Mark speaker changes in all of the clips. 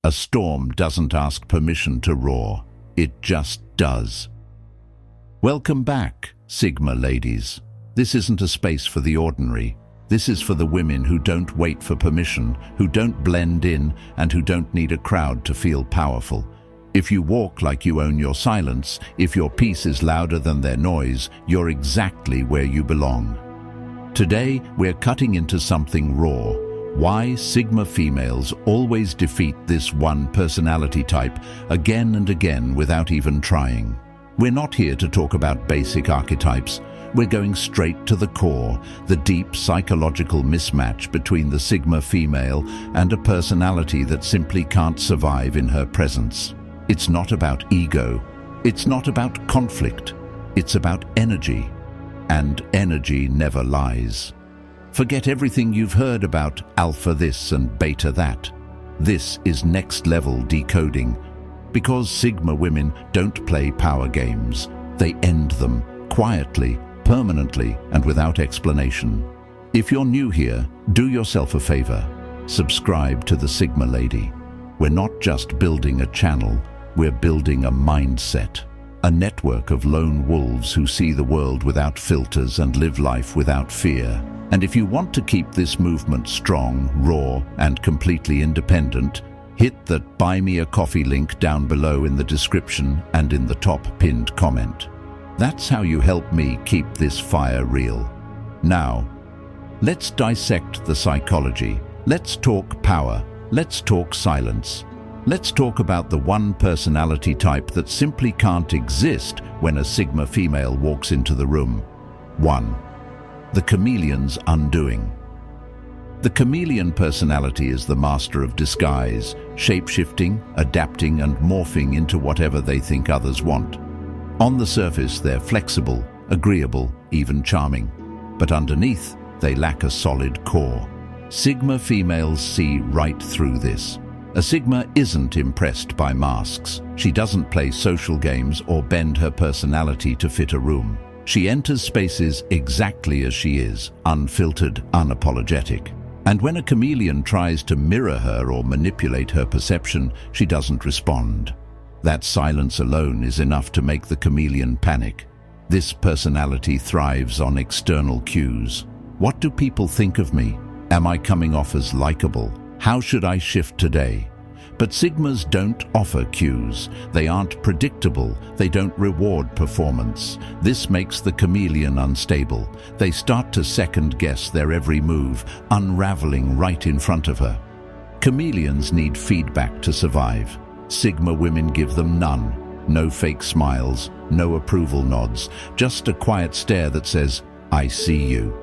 Speaker 1: A storm doesn't ask permission to roar. It just does. Welcome back, Sigma ladies. This isn't a space for the ordinary. This is for the women who don't wait for permission, who don't blend in, and who don't need a crowd to feel powerful. If you walk like you own your silence, if your peace is louder than their noise, you're exactly where you belong. Today, we're cutting into something raw. Why Sigma females always defeat this one personality type again and again without even trying. We're not here to talk about basic archetypes. We're going straight to the core, the deep psychological mismatch between the Sigma female and a personality that simply can't survive in her presence. It's not about ego. It's not about conflict. It's about energy. And energy never lies. Forget everything you've heard about alpha this and beta that. This is next-level decoding. Because Sigma women don't play power games. They end them quietly, permanently, and without explanation. If you're new here, do yourself a favor. Subscribe to the Sigma Lady. We're not just building a channel, we're building a mindset. A network of lone wolves who see the world without filters and live life without fear. And if you want to keep this movement strong, raw, and completely independent, hit that Buy Me a Coffee link down below in the description and in the top pinned comment. That's how you help me keep this fire real. Now, let's dissect the psychology. Let's talk power. Let's talk silence. Let's talk about the one personality type that simply can't exist when a Sigma female walks into the room. 1. The chameleon's undoing. The chameleon personality is the master of disguise, shape-shifting, adapting and morphing into whatever they think others want. On the surface, they're flexible, agreeable, even charming. But underneath, they lack a solid core. Sigma females see right through this. A Sigma isn't impressed by masks. She doesn't play social games or bend her personality to fit a room. She enters spaces exactly as she is, unfiltered, unapologetic. And when a chameleon tries to mirror her or manipulate her perception, she doesn't respond. That silence alone is enough to make the chameleon panic. This personality thrives on external cues. What do people think of me? Am I coming off as likable? How should I shift today? But Sigmas don't offer cues. They aren't predictable. They don't reward performance. This makes the chameleon unstable. They start to second-guess their every move, unraveling right in front of her. Chameleons need feedback to survive. Sigma women give them none. No fake smiles, no approval nods, just a quiet stare that says, "I see you."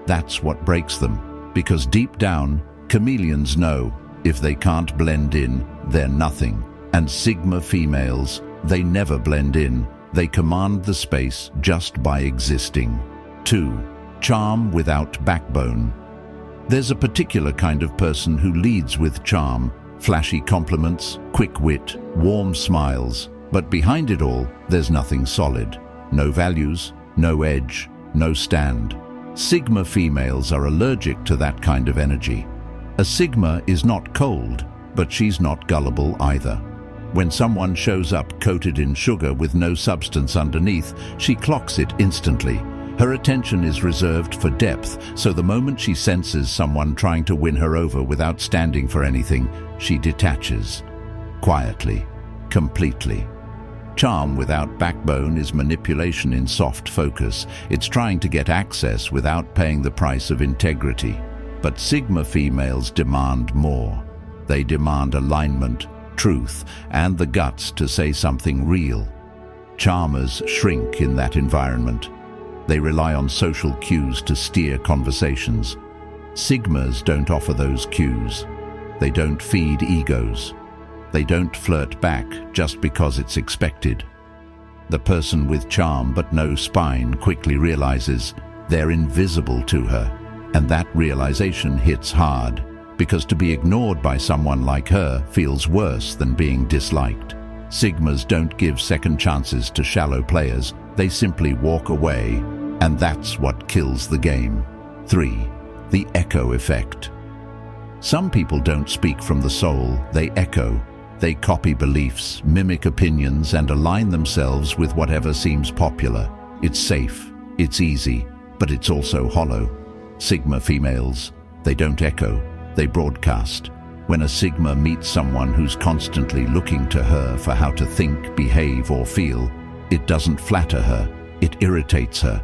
Speaker 1: That's what breaks them, because deep down, chameleons know if they can't blend in, they're nothing. And Sigma females, they never blend in. They command the space just by existing. 2. Charm without backbone. There's a particular kind of person who leads with charm, flashy compliments, quick wit, warm smiles. But behind it all, there's nothing solid. No values, no edge, no stand. Sigma females are allergic to that kind of energy. A Sigma is not cold, but she's not gullible either. When someone shows up coated in sugar with no substance underneath, she clocks it instantly. Her attention is reserved for depth, so the moment she senses someone trying to win her over without standing for anything, she detaches. Quietly, completely. Charm without backbone is manipulation in soft focus. It's trying to get access without paying the price of integrity. But Sigma females demand more. They demand alignment, truth, and the guts to say something real. Charmers shrink in that environment. They rely on social cues to steer conversations. Sigmas don't offer those cues. They don't feed egos. They don't flirt back just because it's expected. The person with charm but no spine quickly realizes they're invisible to her. And that realization hits hard, because to be ignored by someone like her feels worse than being disliked. Sigmas don't give second chances to shallow players. They simply walk away, and that's what kills the game. 3. The echo effect. Some people don't speak from the soul, they echo. They copy beliefs, mimic opinions, and align themselves with whatever seems popular. It's safe, it's easy, but it's also hollow. Sigma females, they don't echo, they broadcast. When a Sigma meets someone who's constantly looking to her for how to think, behave, or feel, it doesn't flatter her, it irritates her.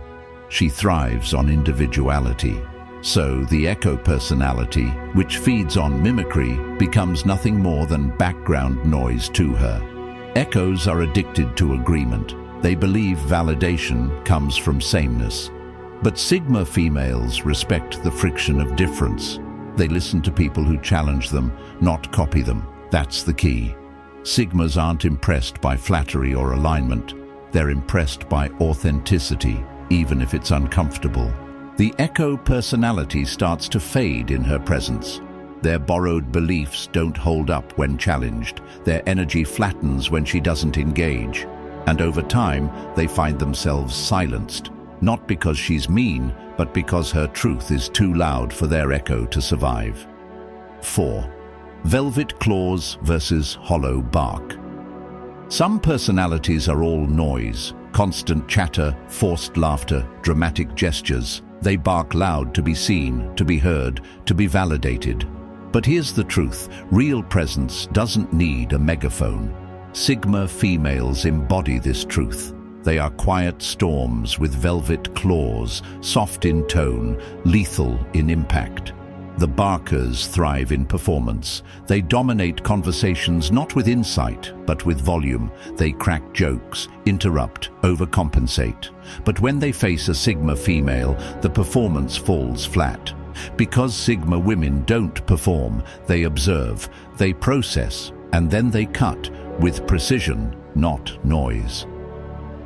Speaker 1: She thrives on individuality. So the echo personality, which feeds on mimicry, becomes nothing more than background noise to her. Echoes are addicted to agreement. They believe validation comes from sameness. But Sigma females respect the friction of difference. They listen to people who challenge them, not copy them. That's the key. Sigmas aren't impressed by flattery or alignment. They're impressed by authenticity, even if it's uncomfortable. The echo personality starts to fade in her presence. Their borrowed beliefs don't hold up when challenged. Their energy flattens when she doesn't engage. And over time, they find themselves silenced. Not because she's mean, but because her truth is too loud for their echo to survive. 4. Velvet claws versus hollow bark. Some personalities are all noise, constant chatter, forced laughter, dramatic gestures. They bark loud to be seen, to be heard, to be validated. But here's the truth, real presence doesn't need a megaphone. Sigma females embody this truth. They are quiet storms with velvet claws, soft in tone, lethal in impact. The barkers thrive in performance. They dominate conversations not with insight, but with volume. They crack jokes, interrupt, overcompensate. But when they face a Sigma female, the performance falls flat. Because Sigma women don't perform, they observe, they process, and then they cut, with precision, not noise.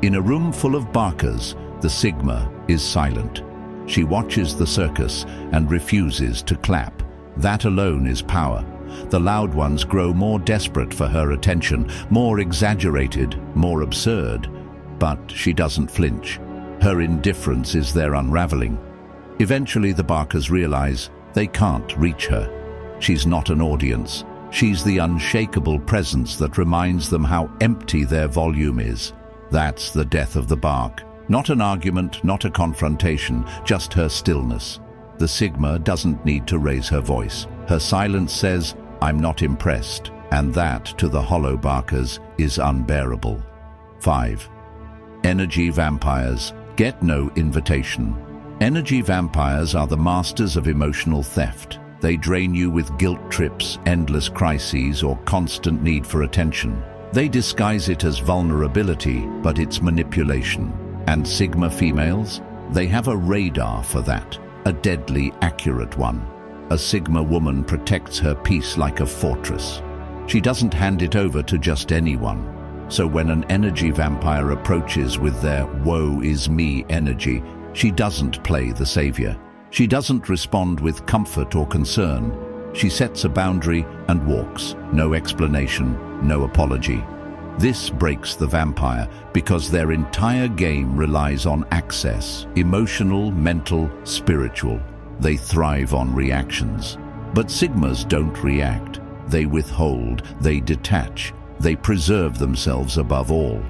Speaker 1: In a room full of barkers, the Sigma is silent. She watches the circus and refuses to clap. That alone is power. The loud ones grow more desperate for her attention, more exaggerated, more absurd. But she doesn't flinch. Her indifference is their unraveling. Eventually the barkers realize they can't reach her. She's not an audience. She's the unshakable presence that reminds them how empty their volume is. That's the death of the bark. Not an argument, not a confrontation, just her stillness. The Sigma doesn't need to raise her voice. Her silence says, "I'm not impressed," and that, to the hollow barkers, is unbearable. 5. Energy vampires get no invitation. Energy vampires are the masters of emotional theft. They drain you with guilt trips, endless crises, or constant need for attention. They disguise it as vulnerability, but it's manipulation. And Sigma females? They have a radar for that, a deadly accurate one. A Sigma woman protects her peace like a fortress. She doesn't hand it over to just anyone. So when an energy vampire approaches with their "woe is me" energy, she doesn't play the savior. She doesn't respond with comfort or concern. She sets a boundary and walks. No explanation, no apology. This breaks the vampire because their entire game relies on access, emotional, mental, spiritual. They thrive on reactions. But Sigmas don't react. They withhold, they detach, they preserve themselves above all.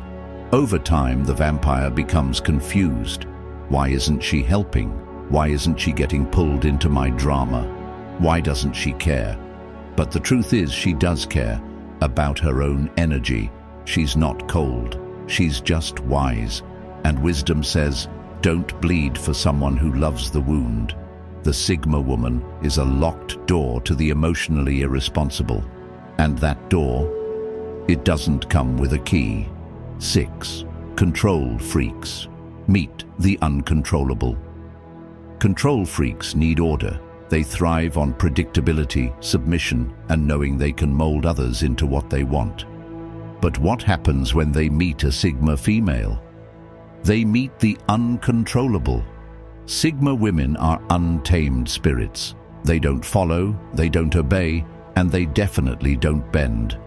Speaker 1: Over time, the vampire becomes confused. Why isn't she helping? Why isn't she getting pulled into my drama? Why doesn't she care? But the truth is, she does care about her own energy. She's not cold, she's just wise. And wisdom says, don't bleed for someone who loves the wound. The Sigma woman is a locked door to the emotionally irresponsible. And that door, it doesn't come with a key. 6. Control freaks. Meet the uncontrollable. Control freaks need order. They thrive on predictability, submission, and knowing they can mold others into what they want. But what happens when they meet a Sigma female? They meet the uncontrollable. Sigma women are untamed spirits. They don't follow, they don't obey, and they definitely don't bend.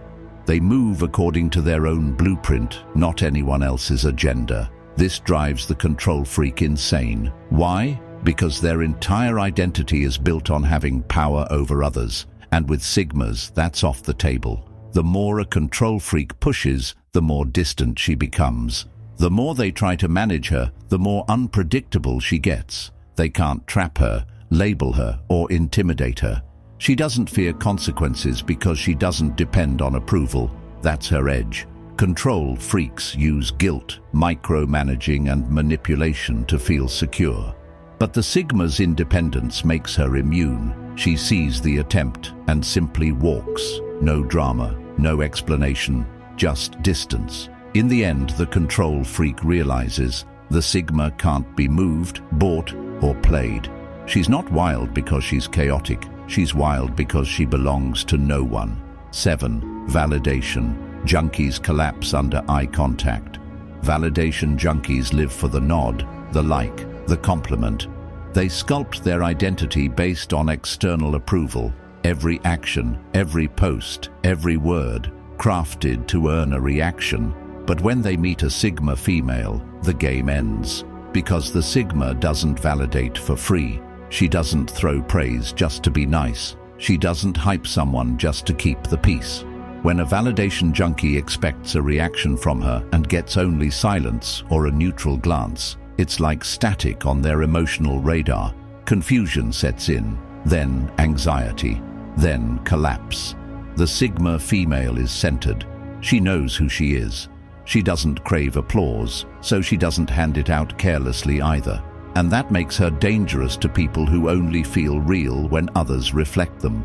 Speaker 1: They move according to their own blueprint, not anyone else's agenda. This drives the control freak insane. Why? because their entire identity is built on having power over others. And with Sigmas, that's off the table. The more a control freak pushes, the more distant she becomes. The more they try to manage her, the more unpredictable she gets. They can't trap her, label her, or intimidate her. She doesn't fear consequences because she doesn't depend on approval. That's her edge. Control freaks use guilt, micromanaging, and manipulation to feel secure. But the Sigma's independence makes her immune. She sees the attempt and simply walks. No drama, no explanation, just distance. In the end, the control freak realizes the Sigma can't be moved, bought, or played. She's not wild because she's chaotic. She's wild because she belongs to no one. 7. Validation. Junkies collapse under eye contact. Validation junkies live for the nod, the like, the compliment. They sculpt their identity based on external approval. Every action, every post, every word, crafted to earn a reaction. But when they meet a Sigma female, the game ends. Because the Sigma doesn't validate for free. She doesn't throw praise just to be nice. She doesn't hype someone just to keep the peace. When a validation junkie expects a reaction from her and gets only silence or a neutral glance, it's like static on their emotional radar. Confusion sets in, then anxiety, then collapse. The Sigma female is centered. She knows who she is. She doesn't crave applause, so she doesn't hand it out carelessly either. And that makes her dangerous to people who only feel real when others reflect them.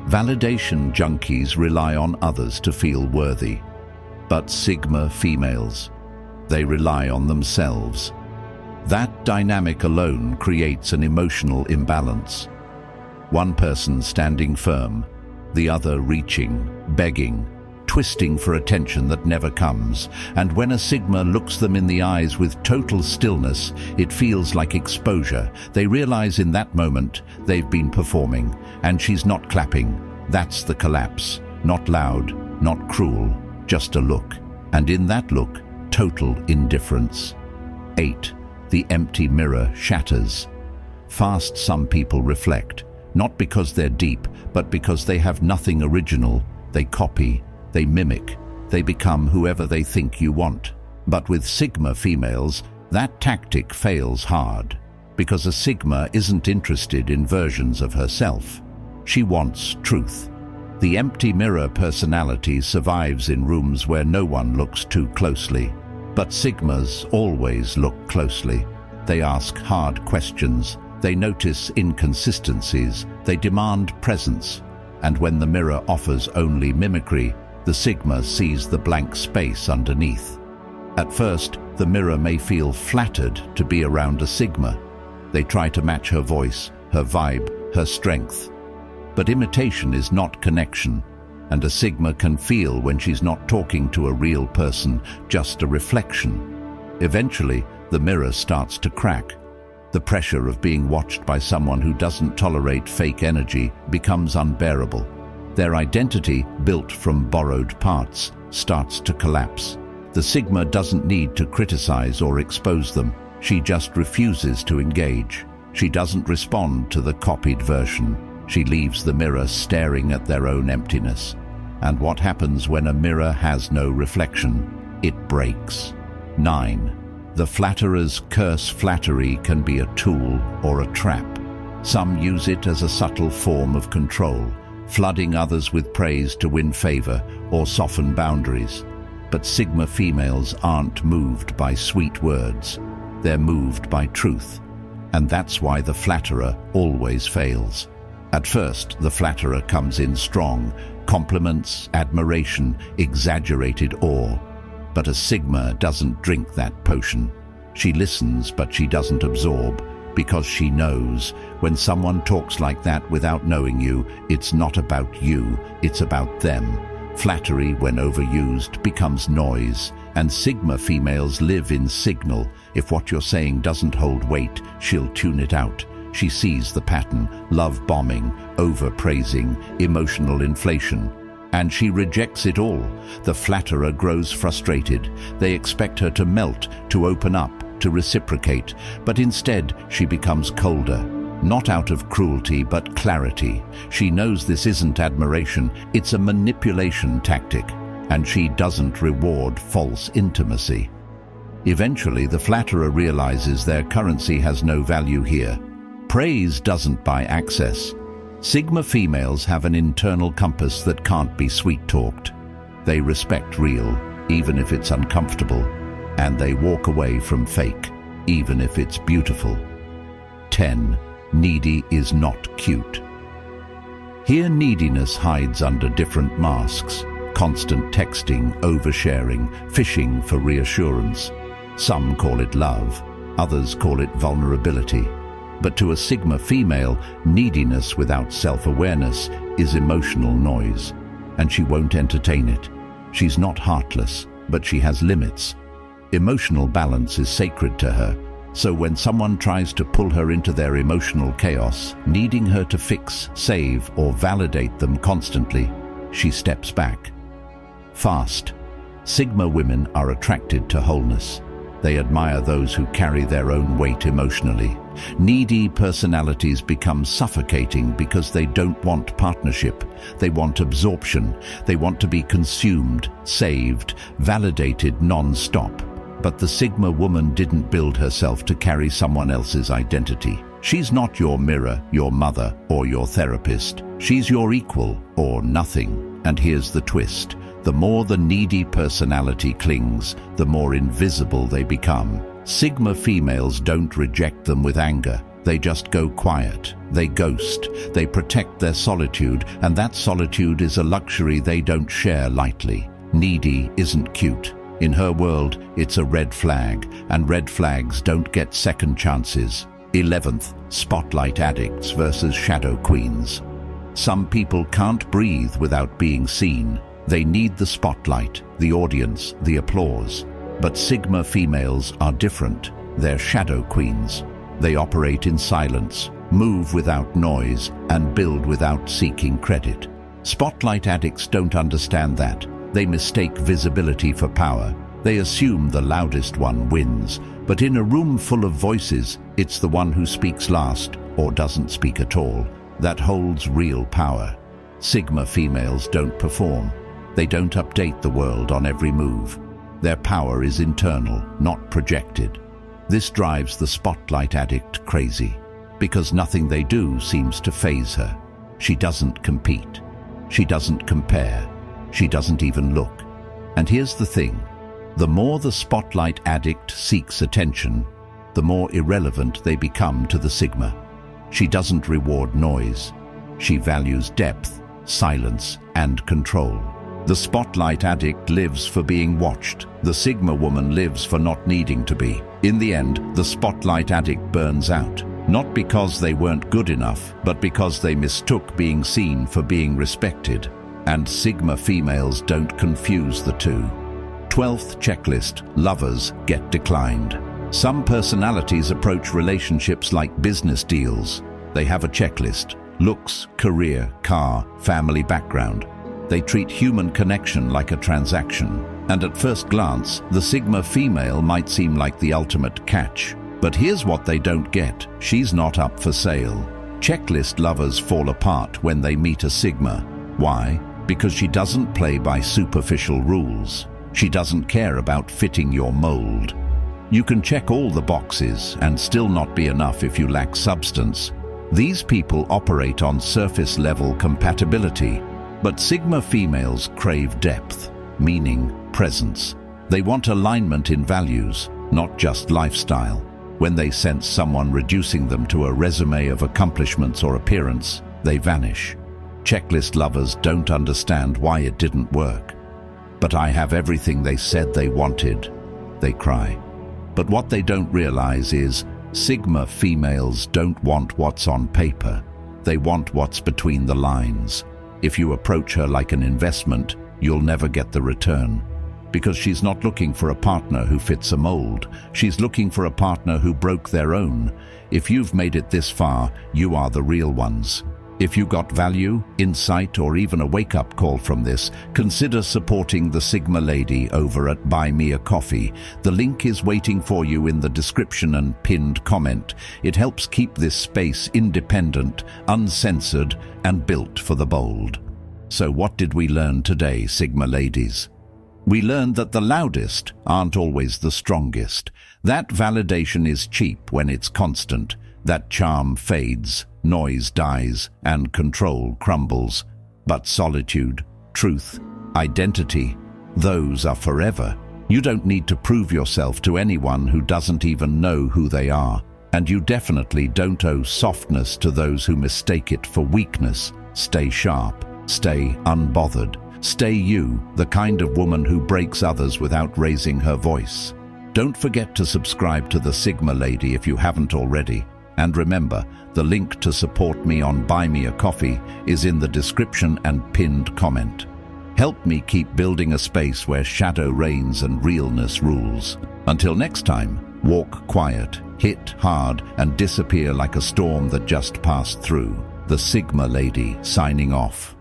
Speaker 1: Validation junkies rely on others to feel worthy. But Sigma females, they rely on themselves. That dynamic alone creates an emotional imbalance. One person standing firm, the other reaching, begging, twisting for attention that never comes. And when a Sigma looks them in the eyes with total stillness, it feels like exposure. They realize in that moment they've been performing, and she's not clapping. That's the collapse. Not loud, not cruel, just a look. And in that look, total indifference. 8. The empty mirror shatters. Fast some people reflect, not because they're deep, but because they have nothing original. They copy, they mimic, they become whoever they think you want. But with Sigma females, that tactic fails hard, because a Sigma isn't interested in versions of herself. She wants truth. The empty mirror personality survives in rooms where no one looks too closely. But Sigmas always look closely. They ask hard questions. They notice inconsistencies. They demand presence. And when the mirror offers only mimicry, the Sigma sees the blank space underneath. At first, the mirror may feel flattered to be around a Sigma. They try to match her voice, her vibe, her strength. But imitation is not connection, and a Sigma can feel when she's not talking to a real person, just a reflection. Eventually, the mirror starts to crack. The pressure of being watched by someone who doesn't tolerate fake energy becomes unbearable. Their identity, built from borrowed parts, starts to collapse. The Sigma doesn't need to criticize or expose them. She just refuses to engage. She doesn't respond to the copied version. She leaves the mirror staring at their own emptiness. And what happens when a mirror has no reflection? It breaks. 9. The flatterer's curse. Flattery can be a tool or a trap. Some use it as a subtle form of control, flooding others with praise to win favor or soften boundaries. But Sigma females aren't moved by sweet words. They're moved by truth. And that's why the flatterer always fails. At first, the flatterer comes in strong, compliments, admiration, exaggerated awe. But a Sigma doesn't drink that potion. She listens, but she doesn't absorb, because she knows when someone talks like that without knowing you, it's not about you, it's about them. Flattery, when overused, becomes noise, and Sigma females live in signal. If what you're saying doesn't hold weight, she'll tune it out. She sees the pattern: love bombing, overpraising, emotional inflation. And she rejects it all. The flatterer grows frustrated. They expect her to melt, to open up, to reciprocate, but instead she becomes colder. Not out of cruelty, but clarity. She knows this isn't admiration, it's a manipulation tactic, and she doesn't reward false intimacy. Eventually, the flatterer realizes their currency has no value here. Praise doesn't buy access. Sigma females have an internal compass that can't be sweet-talked. They respect real, even if it's uncomfortable, and they walk away from fake, even if it's beautiful. 10. Needy is not cute. Here neediness hides under different masks: constant texting, oversharing, fishing for reassurance. Some call it love, others call it vulnerability. But to a Sigma female, neediness without self-awareness is emotional noise, and she won't entertain it. She's not heartless, but she has limits. Emotional balance is sacred to her, so when someone tries to pull her into their emotional chaos, needing her to fix, save, or validate them constantly, she steps back. Fast. Sigma women are attracted to wholeness. They admire those who carry their own weight emotionally. Needy personalities become suffocating because they don't want partnership. They want absorption. They want to be consumed, saved, validated non-stop. But the Sigma woman didn't build herself to carry someone else's identity. She's not your mirror, your mother, or your therapist. She's your equal, or nothing. And here's the twist. The more the needy personality clings, the more invisible they become. Sigma females don't reject them with anger. They just go quiet. They ghost. They protect their solitude, and that solitude is a luxury they don't share lightly. Needy isn't cute. In her world, it's a red flag, and red flags don't get second chances. 11th, spotlight addicts versus shadow queens. Some people can't breathe without being seen. They need the spotlight, the audience, the applause. But Sigma females are different. They're shadow queens. They operate in silence, move without noise, and build without seeking credit. Spotlight addicts don't understand that. They mistake visibility for power. They assume the loudest one wins. But in a room full of voices, it's the one who speaks last, or doesn't speak at all, that holds real power. Sigma females don't perform. They don't update the world on every move. Their power is internal, not projected. This drives the spotlight addict crazy, because nothing they do seems to faze her. She doesn't compete. She doesn't compare. She doesn't even look. And here's the thing. The more the spotlight addict seeks attention, the more irrelevant they become to the Sigma. She doesn't reward noise. She values depth, silence, and control. The spotlight addict lives for being watched. The Sigma woman lives for not needing to be. In the end, the spotlight addict burns out. Not because they weren't good enough, but because they mistook being seen for being respected. And Sigma females don't confuse the two. 12th checklist, lovers get declined. Some personalities approach relationships like business deals. They have a checklist: looks, career, car, family background. They treat human connection like a transaction. And at first glance, the Sigma female might seem like the ultimate catch. But here's what they don't get. She's not up for sale. Checklist lovers fall apart when they meet a Sigma. Why? Because she doesn't play by superficial rules. She doesn't care about fitting your mold. You can check all the boxes and still not be enough if you lack substance. These people operate on surface-level compatibility. But Sigma females crave depth, meaning, presence. They want alignment in values, not just lifestyle. When they sense someone reducing them to a resume of accomplishments or appearance, they vanish. Checklist lovers don't understand why it didn't work. But I have everything they said they wanted, they cry. But what they don't realize is Sigma females don't want what's on paper. They want what's between the lines. If you approach her like an investment, you'll never get the return. Because she's not looking for a partner who fits a mold. She's looking for a partner who broke their own. If you've made it this far, you are the real ones. If you got value, insight, or even a wake-up call from this, consider supporting the Sigma Lady over at Buy Me a Coffee. The link is waiting for you in the description and pinned comment. It helps keep this space independent, uncensored, and built for the bold. So what did we learn today, Sigma Ladies? We learned that the loudest aren't always the strongest. That validation is cheap when it's constant. That charm fades, noise dies, and control crumbles. But solitude, truth, identity, those are forever. You don't need to prove yourself to anyone who doesn't even know who they are. And you definitely don't owe softness to those who mistake it for weakness. Stay sharp, stay unbothered. Stay you, the kind of woman who breaks others without raising her voice. Don't forget to subscribe to the Sigma Lady if you haven't already. And remember, the link to support me on Buy Me a Coffee is in the description and pinned comment. Help me keep building a space where shadow reigns and realness rules. Until next time, walk quiet, hit hard, and disappear like a storm that just passed through. The Sigma Lady signing off.